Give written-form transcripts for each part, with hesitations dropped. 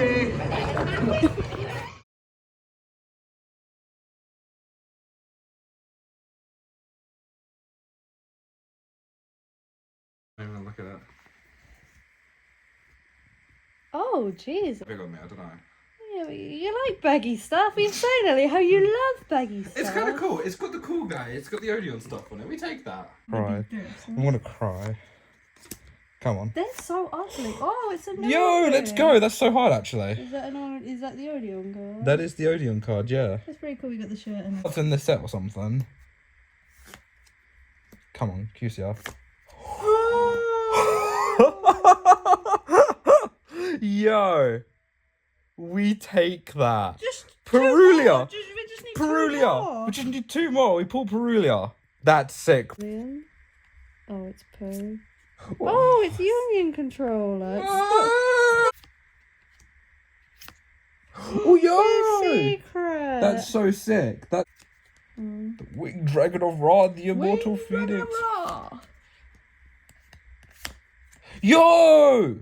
Okay. I'm gonna look at it. Oh, jeez. Big on me, I don't know. Yeah, but you like baggy stuff. You've said earlier how you love baggy stuff. It's kind of cool. It's got the cool guy. It's got the Odion stuff on it. We take that. Cry. I'm gonna cry. Come on. They're so ugly. Oh, it's a new Yo, one. let's go. That's so hard, actually. Is that is that the Odion card? That is the Odion card, yeah. That's pretty cool. You got the shirt and What's in the set or something? Come on, QCR. Yo, we take that. just Perulia. We just need Perulia. We just need 2 more. We pull Perulia. That's sick. Real? Oh, it's Poo. Oh, it's Union controller. Oh, yo! Secret. That's so sick. That the winged dragon of Ra, the immortal phoenix. Yo!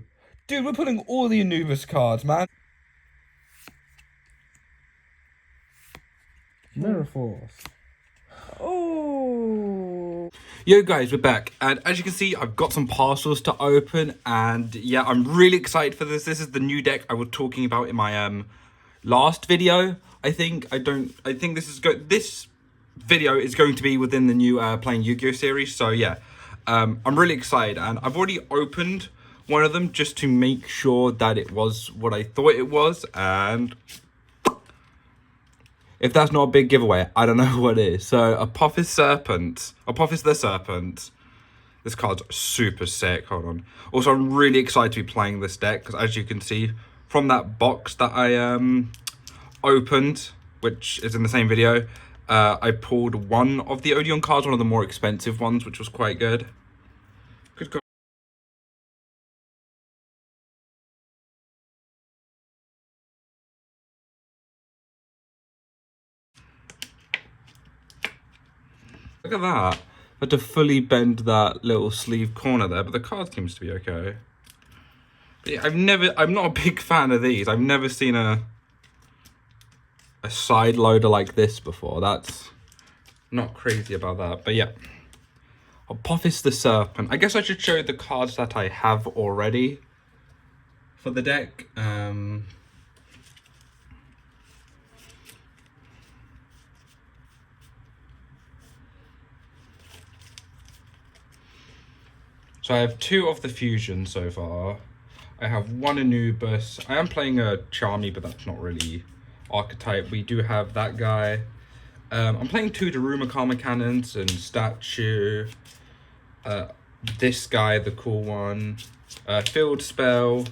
Dude, we're putting all the Anubis cards, man. Mirror Force. Oh. Yo guys, we're back, and as you can see, I've got some parcels to open, and yeah, I'm really excited for this. This is the new deck I was talking about in my last video. I think this video is going to be within the new playing Yu-Gi-Oh series. So yeah, I'm really excited, and I've already opened one of them just to make sure that it was what I thought it was, and if that's not a big giveaway, I don't know what is. So, Apophis the Serpent. This card's super sick. Hold on. Also, I'm really excited to be playing this deck, because as you can see from that box that I opened, which is in the same video, I pulled one of the Odion cards, one of the more expensive ones, which was quite good. Good card. Look at that. I had to fully bend that little sleeve corner there, but the card seems to be okay. But yeah, I'm not a big fan of these. I've never seen a side loader like this before. That's not crazy about that, but yeah. Apophis the Serpent. I guess I should show the cards that I have already for the deck. So I have 2 of the fusion so far. I have 1 Anubis. I am playing a Charmy, but that's not really archetype. We do have that guy. I'm playing 2 Daruma Karma Cannons and Statue. This guy, the cool one. Field Spell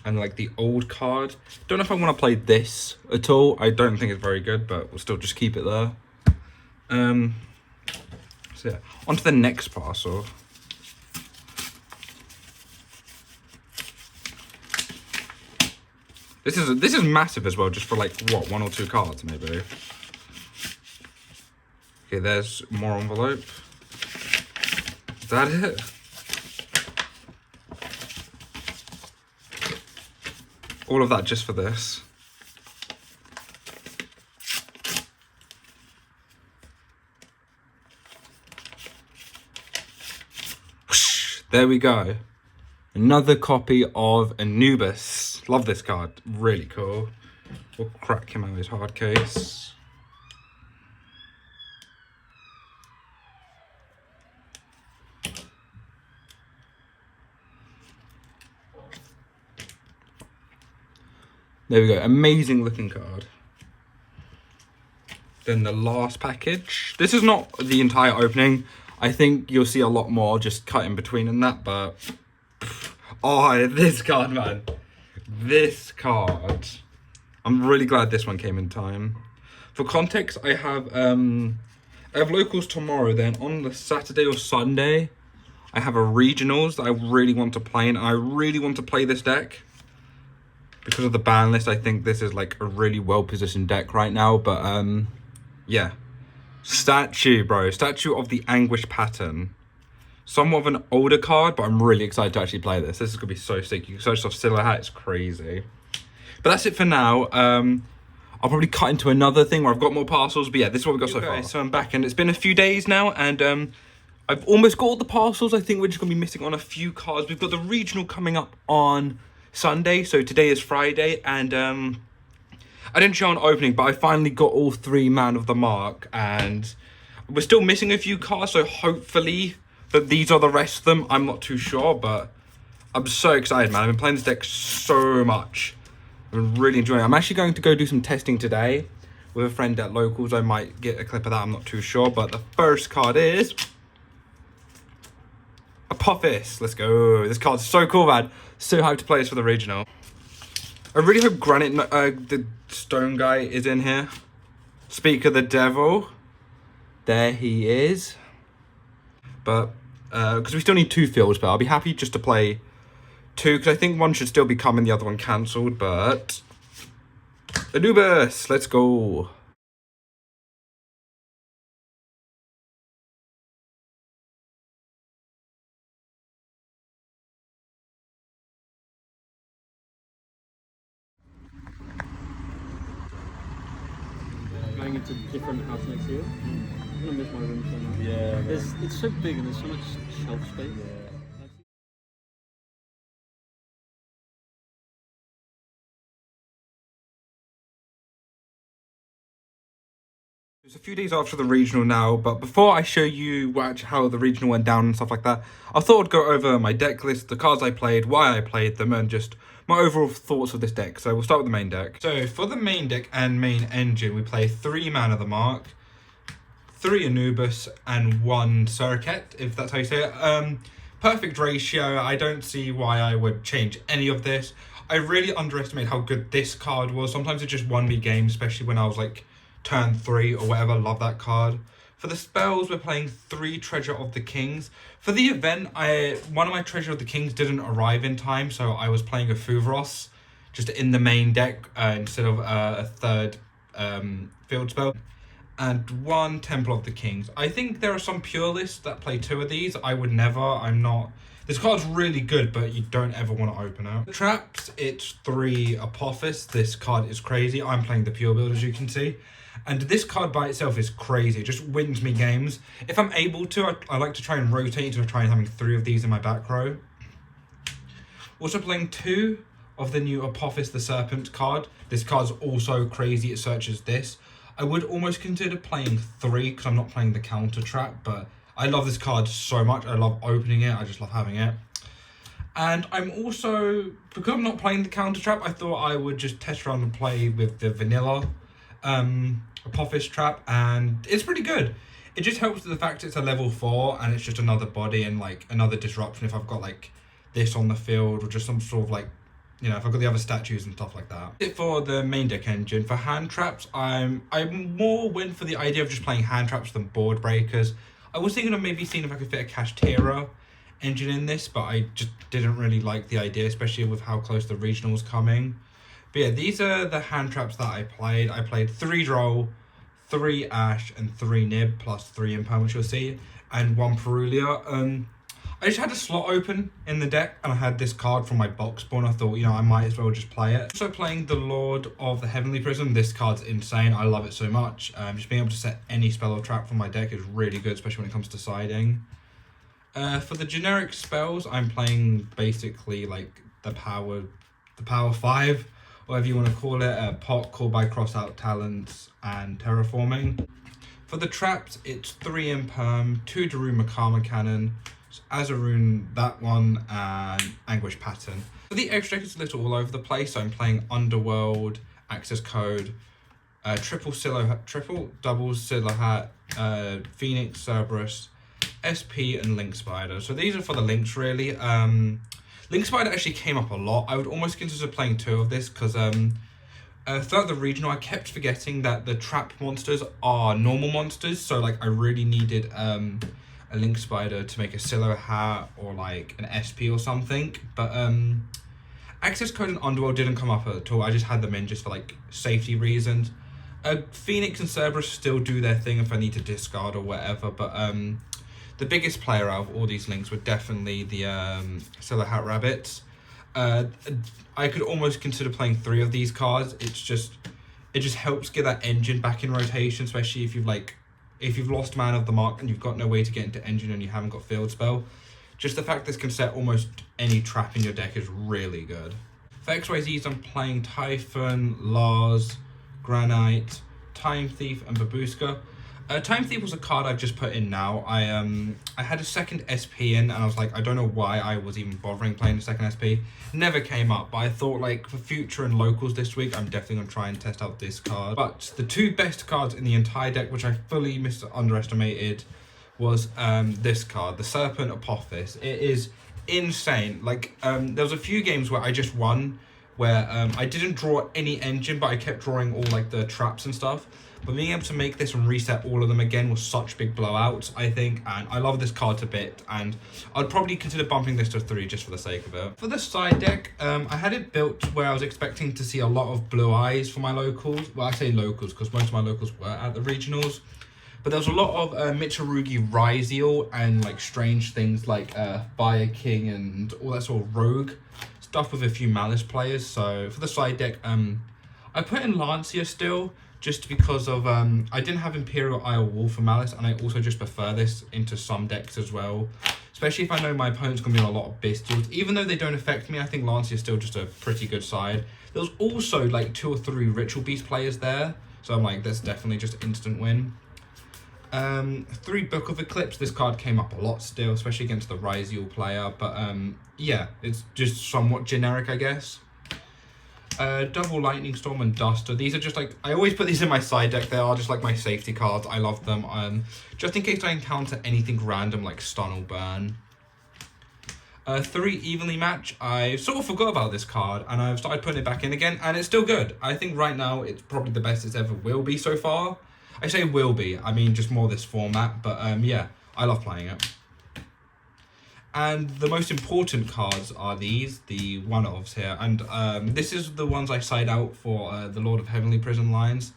and like the old card. Don't know if I want to play this at all. I don't think it's very good, but we'll still just keep it there. So yeah, on to the next parcel. This is massive as well, just for like what, 1 or 2 cards maybe. Okay, there's more envelope. Is that it? All of that just for this. Whoosh, there we go. Another copy of Anubis. Love this card. Really cool. We'll crack him out of his hard case. There we go. Amazing looking card. Then the last package. This is not the entire opening. I think you'll see a lot more just cut in between and that, but oh, this card, man. This card. I'm really glad this one came in time. For context, I have locals tomorrow. Then on the Saturday or Sunday, I have a regionals that I really want to play, and I really want to play this deck. Because of the ban list, I think this is like a really well-positioned deck right now. But yeah. Statue, bro. Statue of the Anguish Pattern. Somewhat of an older card, but I'm really excited to actually play this. This is going to be so sick. You can search off Silhouette, it's crazy. But that's it for now. I'll probably cut into another thing where I've got more parcels. But yeah, this is what we've got so far. So I'm back, and it's been a few days now, and I've almost got all the parcels. I think we're just going to be missing on a few cards. We've got the regional coming up on Sunday, so today is Friday, and I didn't show an opening, but I finally got all 3 man of the mark, and we're still missing a few cards, so hopefully that these are the rest of them. I'm not too sure, but I'm so excited, man. I've been playing this deck so much. I'm really enjoying it. I'm actually going to go do some testing today with a friend at Locals. I might get a clip of that, I'm not too sure, but the first card is Apophis. Let's go. This card's so cool, man. So hyped to play this for the regional. I really hope Granite, the stone guy, is in here. Speak of the devil. There he is. But, because we still need 2 fields, but I'll be happy just to play 2, because I think one should still be coming, the other one cancelled, but Anubis, let's go. Going into different house next year. I'm gonna miss my room so much. Yeah. It's so big and there's so much shelf space. It's a few days after the regional now, but before I show you how the regional went down and stuff like that, I thought I'd go over my deck list, the cards I played, why I played them, and just my overall thoughts of this deck. So we'll start with the main deck. So for the main deck and main engine, we play 3 Man of the Mark, 3 Anubis, and 1 Suricate, if that's how you say it. Perfect ratio. I don't see why I would change any of this. I really underestimated how good this card was. Sometimes it just won me games, especially when I was like turn 3 or whatever. Love that card. For the spells, we're playing 3 Treasure of the Kings. For the event, one of my Treasure of the Kings didn't arrive in time, so I was playing a Fuvros just in the main deck instead of a 3rd field spell. And 1 Temple of the Kings. I think there are some pure lists that play 2 of these. I would never. I'm not. This card's really good, but you don't ever want to open it. The traps, it's 3 Apophis. This card is crazy. I'm playing the pure build, as you can see. And this card by itself is crazy. It just wins me games. If I'm able to, I like to try and rotate to try and having 3 of these in my back row. Also playing 2 of the new Apophis the Serpent card. This card's also crazy. It searches this. I would almost consider playing 3 because I'm not playing the counter trap, but I love this card so much. I love opening it. I just love having it. And I'm also, because I'm not playing the counter trap, I thought I would just test around and play with the vanilla Apophis trap, and it's pretty good. It just helps with the fact it's a level 4 and it's just another body and like another disruption if I've got like this on the field, or just some sort of like, you know, if I've got the other statues and stuff like that. For the main deck engine, for hand traps, I'm more went for the idea of just playing hand traps than board breakers. I was thinking of maybe seeing if I could fit a Kashtira engine in this, but I just didn't really like the idea, especially with how close the regional was coming. But yeah, these are the hand traps that I played. I played 3 Droll, 3 Ash, and 3 Nib, plus 3 Imperm, which you'll see, and 1 Perulia. I just had a slot open in the deck, and I had this card from my box spawn. I thought, you know, I might as well just play it. Also playing the Lord of the Heavenly Prism. This card's insane. I love it so much. Just being able to set any spell or trap from my deck is really good, especially when it comes to siding. For the generic spells, I'm playing basically like the power 5, whatever you want to call it. Pot, Call by Crossout Talents, and Terraforming. For the traps, it's 3 Imperm, 2 Daruma Karma Cannon, Azarune, that one, and Anguish Pattern. For the extra deck, it's a little all over the place. So I'm playing Underworld, Access Code, triple double Silhouette, Phoenix, Cerberus, SP, and Link Spider. So these are for the links, really. Link Spider actually came up a lot. I would almost consider playing 2 of this because throughout the regional, I kept forgetting that the trap monsters are normal monsters. So like I really needed a Link Spider to make a Silhouette or like an SP or something. But Access Code and Underworld didn't come up at all. I just had them in just for like safety reasons. Phoenix and Cerberus still do their thing if I need to discard or whatever. But the biggest player out of all these links were definitely the Silhouette Rabbits. I could almost consider playing 3 of these cards. It just helps get that engine back in rotation, especially if you've lost Man of the Mark and you've got no way to get into engine and you haven't got field spell. Just the fact this can set almost any trap in your deck is really good. For XYZs, I'm playing Typhon, Lars, Granite, Time Thief, and Babushka. Time Thief was a card I've just put in now. I had a second SP in, and I was like, I don't know why I was even bothering playing the second SP. Never came up, but I thought, like, for future and locals this week, I'm definitely going to try and test out this card. But the 2 best cards in the entire deck, which I fully underestimated, was this card, the Serpent Apophis. It is insane. Like, there was a few games where I just won, where I didn't draw any engine, but I kept drawing all, like, the traps and stuff. But being able to make this and reset all of them again was such big blowouts, I think, and I love this card a bit, and I'd probably consider bumping this to 3 just for the sake of it. For the side deck, I had it built where I was expecting to see a lot of blue eyes for my locals. Well, I say locals because most of my locals were at the regionals. But there was a lot of Mitsurugi Ryzeal and like strange things like Fire King and all that sort of rogue stuff with a few Malice players. So for the side deck, I put in Lancia still, just because of I didn't have Imperial Isle Wall for Malice, and I also just prefer this into some decks as well, especially if I know my opponent's going to be on a lot of Bestials. Even though they don't affect me, I think Lancia is still just a pretty good side. There was also like 2 or 3 Ritual Beast players there, so I'm like, that's definitely just instant win. 3 Book of Eclipse. This card came up a lot still, especially against the Ryzeal player, but yeah, it's just somewhat generic, I guess. Double Lightning Storm and Duster. These are just like, I always put these in my side deck. They are just like my safety cards. I love them. Just in case I encounter anything random like Stun or Burn. 3 Evenly Match. I sort of forgot about this card and I've started putting it back in again, and it's still good. I think right now it's probably the best it's ever will be so far. I say will be, I mean just more this format, but yeah, I love playing it. And the most important cards are these, the one-offs here. And this is the ones I side out for the Lord of Heavenly Prison Lines.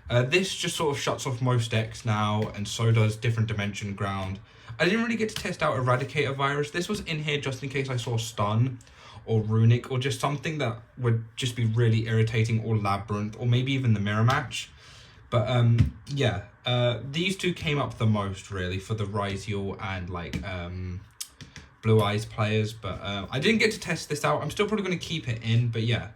This just sort of shuts off most decks now, and so does Different Dimension Ground. I didn't really get to test out Eradicator Virus. This was in here just in case I saw Stun or Runic, or just something that would just be really irritating, or Labyrinth, or maybe even the Mirror Match. But yeah, these 2 came up the most really for the Ryzeal and like Blue Eyes players, but I didn't get to test this out. I'm still probably going to keep it in, but yeah,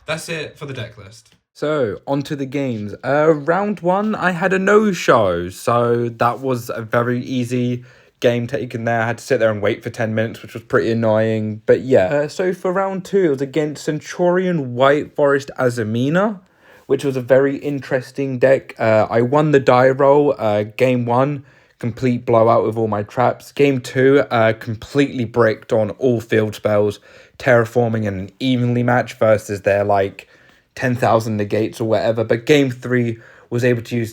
that's it for the deck list. So, on to the games. Round 1, I had a no-show, so that was a very easy game taken there. I had to sit there and wait for 10 minutes, which was pretty annoying, but yeah. So for round 2, it was against Centurion White Forest Azamina, which was a very interesting deck. I won the die roll. Game 1, complete blowout with all my traps. Game 2, completely bricked on all field spells, terraforming and an evenly match versus their like 10,000 negates or whatever. But game 3 was able to use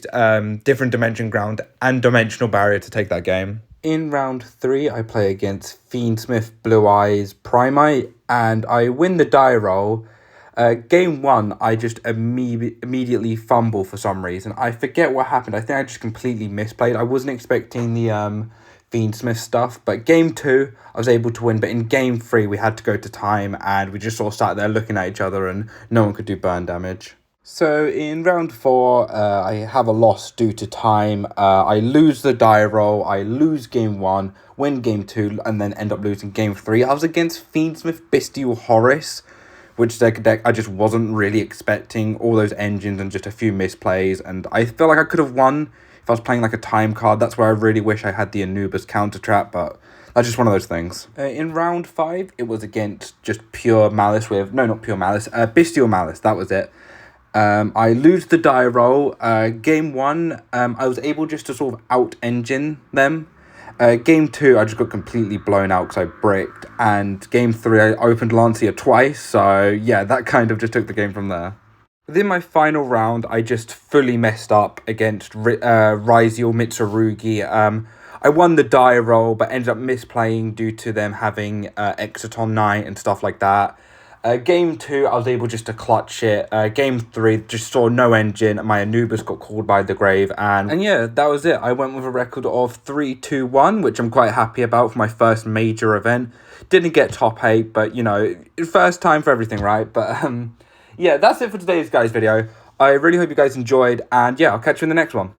Different Dimension Ground and Dimensional Barrier to take that game. In round 3, I play against Fiendsmith Blue Eyes Primite, and I win the die roll. Game 1, I just immediately fumble for some reason. I forget what happened. I think I just completely misplayed. I wasn't expecting the Fiendsmith stuff. But game 2, I was able to win. But in game 3, we had to go to time. And we just sort of sat there looking at each other. And no one could do burn damage. So in round 4, I have a loss due to time. I lose the die roll. I lose game 1. Win game 2. And then end up losing game 3. I was against Fiendsmith Bestial Horus, which deck I just wasn't really expecting. All those engines and just a few misplays. And I feel like I could have won if I was playing like a time card. That's where I really wish I had the Anubis counter trap, but that's just one of those things. In round 5, it was against just pure Malice with... No, not pure Malice. Bestial Malice, that was it. I lose the die roll. Game 1, I was able just to sort of out-engine them. Game 2, I just got completely blown out because I bricked. And game 3, I opened Lancia twice. So, yeah, that kind of just took the game from there. Within my final round, I just fully messed up against Ryzeal Mitsurugi. I won the die roll, but ended up misplaying due to them having Exciton Knight and stuff like that. Game 2, I was able just to clutch it. Game 3, just saw no engine. My Anubis got called by the grave. And yeah, that was it. I went with a record of 3-2-1, which I'm quite happy about for my first major event. Didn't get top 8, but, you know, first time for everything, right? But, yeah, that's it for today's guys video. I really hope you guys enjoyed. And, yeah, I'll catch you in the next one.